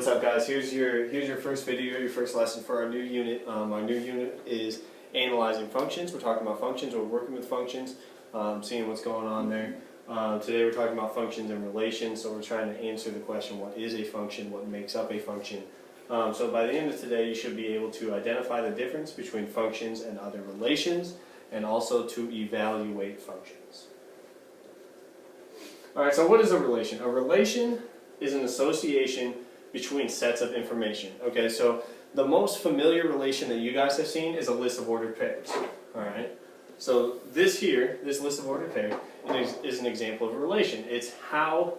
What's up, guys? Here's your first video, your first lesson for our new unit. Our new unit is analyzing functions. We're talking about functions. We're working with functions, seeing what's going on there. Today we're talking about functions and relations. So we're trying to answer the question: what is a function? What makes up a function? So by the end of today, you should be able to identify the difference between functions and other relations, and also to evaluate functions. All right. So what is a relation? A relation is an association between sets of information. Okay, so the most familiar relation that you guys have seen is a list of ordered pairs. Alright, so this list of ordered pairs is an example of a relation. It's an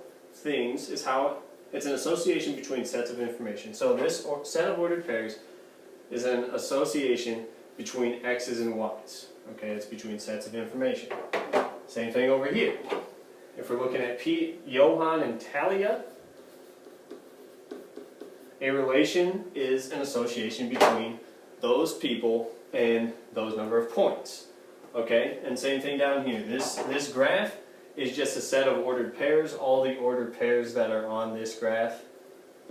association between sets of information. So this set of ordered pairs is an association between x's and y's. Okay, it's between sets of information. Same thing over here. If we're looking at Pete, Johan, and Talia, a relation is an association between those people and those number of points. Okay, and same thing down here. This graph is just a set of ordered pairs, all the ordered pairs that are on this graph.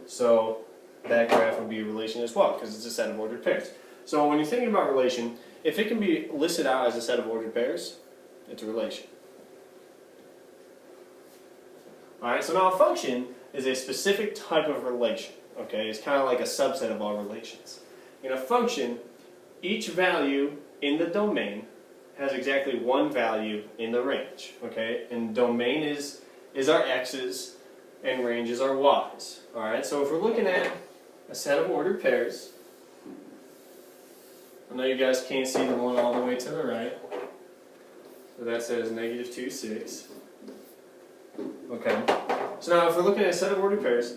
So that graph would be a relation as well, because it's a set of ordered pairs. So when you're thinking about relation, if it can be listed out as a set of ordered pairs, it's a relation. Alright, so now a function is a specific type of relation. Okay, it's kind of like a subset of all relations. In a function, each value in the domain has exactly one value in the range. Okay, and domain is our x's and range is our y's. Alright, so if we're looking at a set of ordered pairs, I know you guys can't see the one all the way to the right. So that says -2, 6. Okay, so now if we're looking at a set of ordered pairs,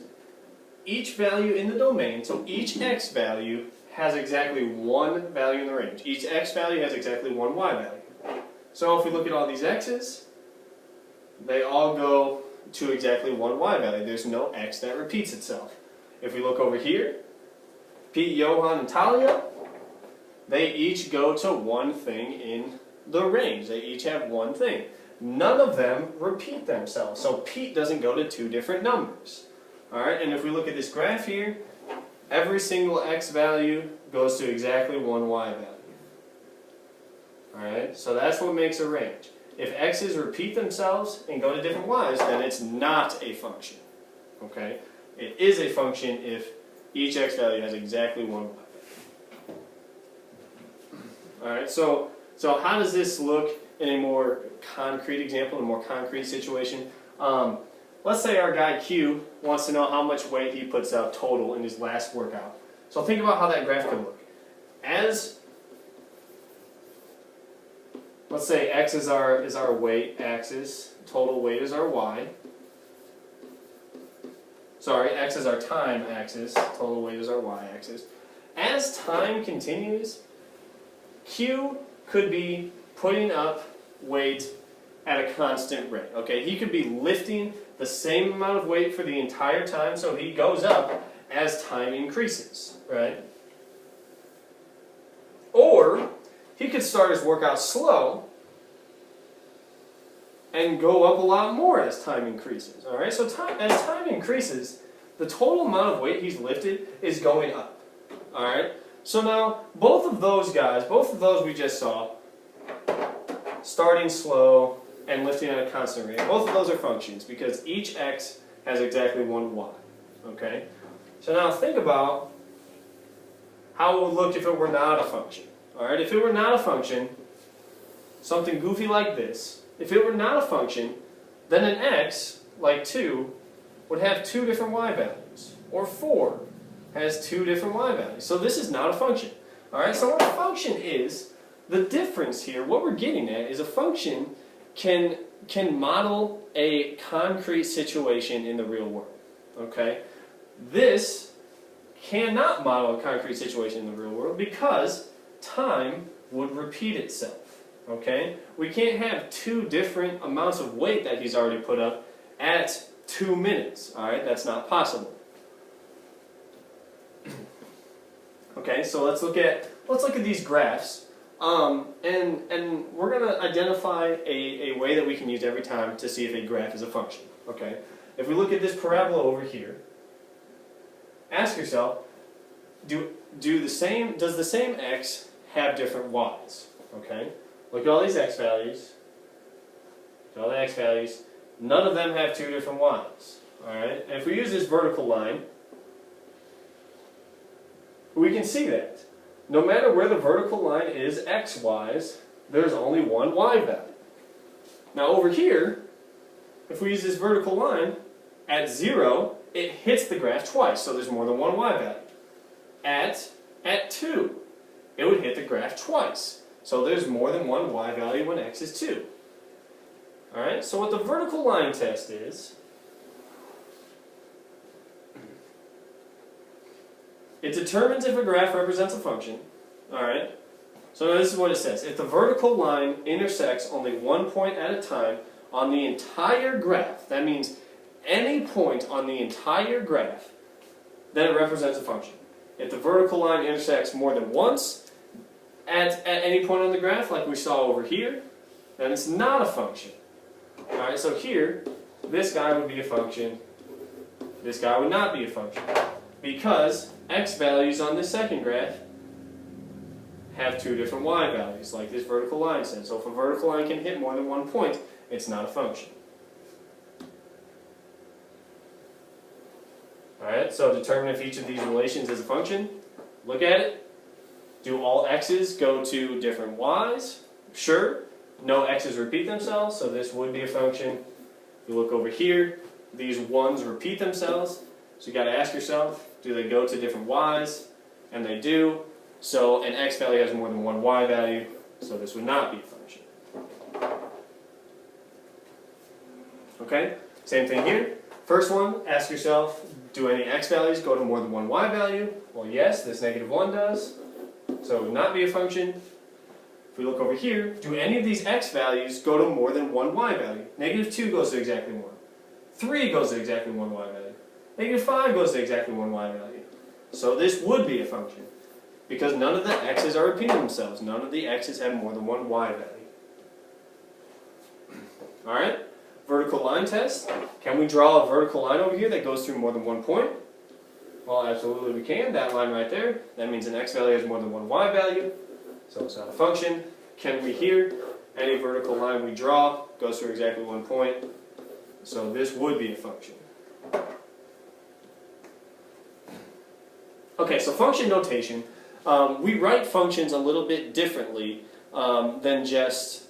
each value in the domain, so each x value has exactly one value in the range. Each x value has exactly one y value. So if we look at all these x's, they all go to exactly one y value. There's no x that repeats itself. If we look over here, Pete, Johan, and Talia, they each go to one thing in the range. They each have one thing. None of them repeat themselves. So Pete doesn't go to two different numbers. Alright, and if we look at this graph here, every single x value goes to exactly one y value. Alright, so that's what makes a range. If x's repeat themselves and go to different y's, then it's not a function. Okay, it is a function if each x value has exactly one y value. Alright, so how does this look in a more concrete example, in a more concrete situation? Let's say our guy Q wants to know how much weight he puts out total in his last workout. So think about how that graph could look. Let's say x is our weight axis, total weight is our y. Sorry, x is our time axis, total weight is our y axis. As time continues, Q could be putting up weight at a constant rate. Okay, he could be lifting the same amount of weight for the entire time, so he goes up as time increases, right? Or he could start his workout slow and go up a lot more as time increases. All right, so as time increases, the total amount of weight he's lifted is going up. All right, so now both of those guys, both of those we just saw, starting slow and lifting at a constant rate. Both of those are functions because each x has exactly one y. Okay? So now think about how it would look if it were not a function. Alright, if it were not a function, something goofy like this, if it were not a function, then an x, like 2, would have two different y values. Or 4 has two different y values. So this is not a function. Alright, so what a function is, the difference here, what we're getting at is a function can model a concrete situation in the real world. Okay? This cannot model a concrete situation in the real world because time would repeat itself. Okay? We can't have two different amounts of weight that he's already put up at 2 minutes. Alright? That's not possible. Okay, so let's look at these graphs. And we're going to identify a way that we can use every time to see if a graph is a function. Okay? If we look at this parabola over here, ask yourself, does the same x have different y's? Okay? Look at all these x values. Look at all the x values. None of them have two different y's. Alright? And if we use this vertical line, we can see that. No matter where the vertical line is x-wise, there's only one y value. Now over here, if we use this vertical line, at 0, it hits the graph twice, so there's more than one y value. At 2, it would hit the graph twice, so there's more than one y value when x is 2. Alright, so what the vertical line test is, it determines if a graph represents a function. Alright, so this is what it says. If the vertical line intersects only one point at a time on the entire graph, that means any point on the entire graph, then it represents a function. If the vertical line intersects more than once at any point on the graph, like we saw over here, then it's not a function. Alright, so here, this guy would be a function, this guy would not be a function, because x values on this second graph have two different y values, like this vertical line says. So if a vertical line can hit more than one point, it's not a function. Alright, so determine if each of these relations is a function. Look at it. Do all x's go to different y's? Sure. No x's repeat themselves, so this would be a function. You look over here, these ones repeat themselves, so you got to ask yourself, do they go to different y's? And they do. So an x value has more than one y value, so this would not be a function. Okay, same thing here. First one, ask yourself, do any x values go to more than one y value? Well, yes, this -1 does, so it would not be a function. If we look over here, do any of these x values go to more than one y value? -2 goes to exactly 1. 3 goes to exactly one y value. -5 goes to exactly one y value. So this would be a function, because none of the x's are repeating themselves. None of the x's have more than one y value. Alright, vertical line test. Can we draw a vertical line over here that goes through more than one point? Well, absolutely we can. That line right there, that means an x value has more than one y value, so it's not a function. Can we here, any vertical line we draw goes through exactly one point, so this would be a function. Okay, so function notation. We write functions a little bit differently than just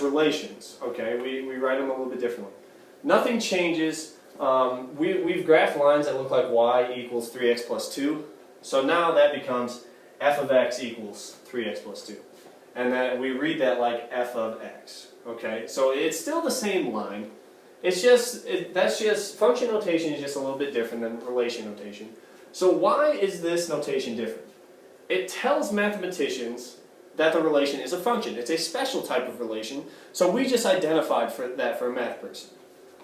relations. Okay, we write them a little bit differently. Nothing changes. We've graphed lines that look like y equals 3x plus 2. So now that becomes f of x equals 3x plus 2. And that we read that like f of x. Okay, so it's still the same line. It's just, function notation is just a little bit different than relation notation. So why is this notation different? It tells mathematicians that the relation is a function. It's a special type of relation, so we just identified that for a math person.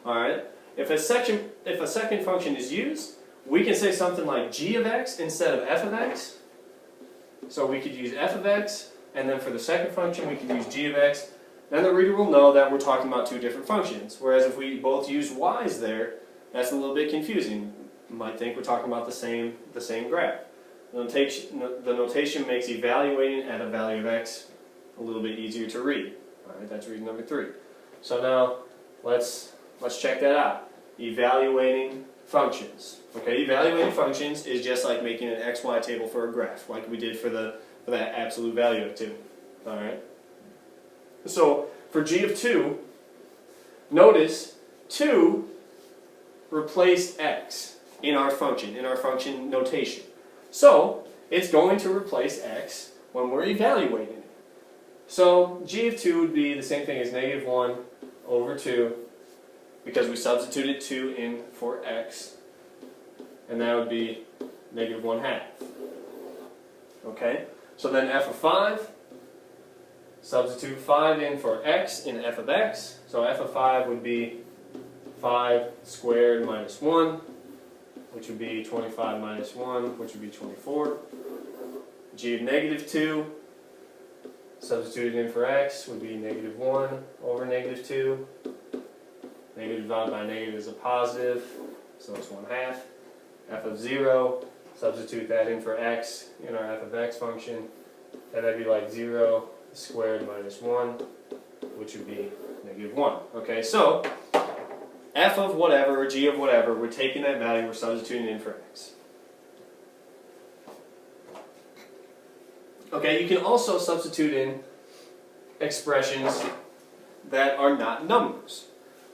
Alright? If a second function is used, we can say something like g of x instead of f of x. So we could use f of x, and then for the second function we could use g of x. Then the reader will know that we're talking about two different functions. Whereas if we both use y's there, that's a little bit confusing. You might think we're talking about the same graph. The notation makes evaluating at a value of x a little bit easier to read. Alright, that's reason number 3. So now let's check that out. Evaluating functions. Okay, evaluating functions is just like making an xy table for a graph, like we did for that absolute value of 2. Alright? So for g of 2, notice 2 replaced x in our function notation. So it's going to replace x when we're evaluating it. So g of 2 would be the same thing as -1 over 2, because we substituted 2 in for x, and that would be -1/2. Okay, so then f of 5, substitute 5 in for x in f of x, so f of 5 would be 5 squared minus 1, which would be 25 minus 1, which would be 24. G of -2, substituted in for x, would be -1 over -2. Negative divided by negative is a positive, so it's 1/2. F of 0, substitute that in for x in our f of x function, and that'd be like 0 squared minus 1, which would be -1. Okay, so f of whatever or g of whatever, we're taking that value, we're substituting in for x. Okay, you can also substitute in expressions that are not numbers.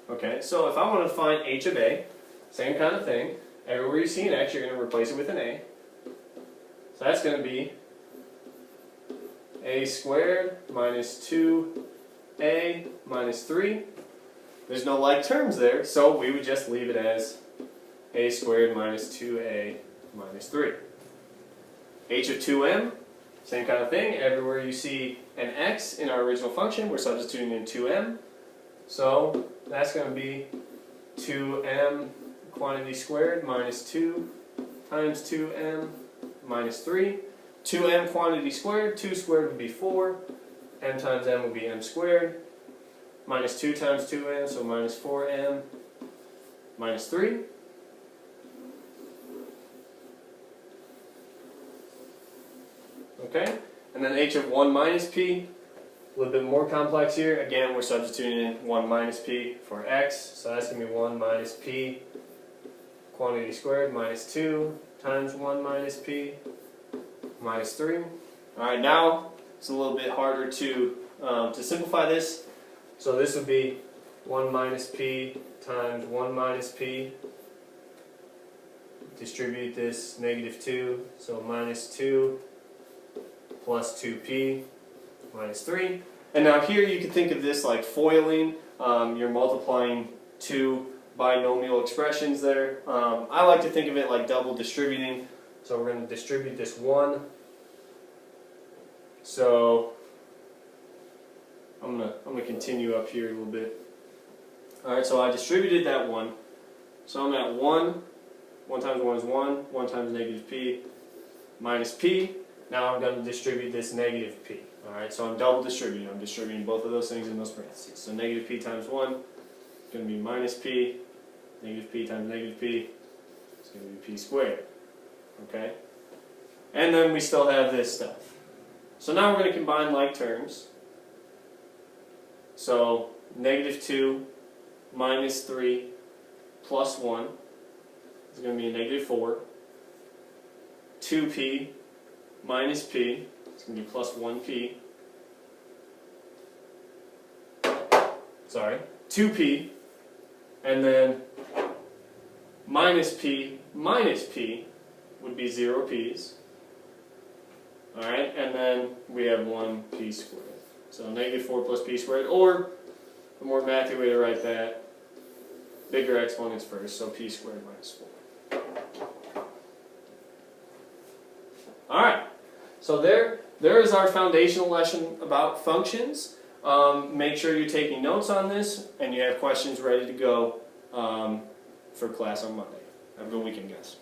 Okay, so if I want to find h of a, same kind of thing. Everywhere you see an x, you're going to replace it with an a. So that's going to be a squared minus 2a minus 3. There's no like terms there, so we would just leave it as a squared minus 2a minus 3. H of 2m, same kind of thing. Everywhere you see an x in our original function, we're substituting in 2m. So that's going to be 2m quantity squared minus 2 times 2m minus 3. 2m quantity squared, 2 squared would be 4. M times m would be m squared. Minus 2 times 2m, so minus 4m minus 3. Okay, and then h of 1 minus p, a little bit more complex here. Again, we're substituting in 1 minus p for x, so that's going to be 1 minus p quantity squared minus 2 times 1 minus p minus 3. Alright, now it's a little bit harder to simplify this. So this would be 1 minus p times 1 minus p. Distribute this -2, so minus 2 plus 2p minus 3. And now here you can think of this like foiling. You're multiplying two binomial expressions there. I like to think of it like double distributing. So we're going to distribute this 1. So I'm gonna continue up here a little bit. Alright, so I distributed that 1. So I'm at 1. 1 times 1 is 1. 1 times -p minus p. Now I'm going to distribute this -p. Alright, so I'm double distributing. I'm distributing both of those things in those parentheses. So -p times 1 is going to be minus p. -p times -p is going to be p squared. Okay? And then we still have this stuff. So now we're going to combine like terms. So -2 minus 3 plus 1 is going to be a -4. 2p minus p is going to be plus 1p. Sorry, 2p, and then minus p would be 0 p's. Alright, and then we have 1p squared. So -4 plus p squared, or the more mathy way to write that, bigger exponents first, so p squared minus 4. Alright, so there is our foundational lesson about functions. Make sure you're taking notes on this and you have questions ready to go for class on Monday. Have a good weekend, guys.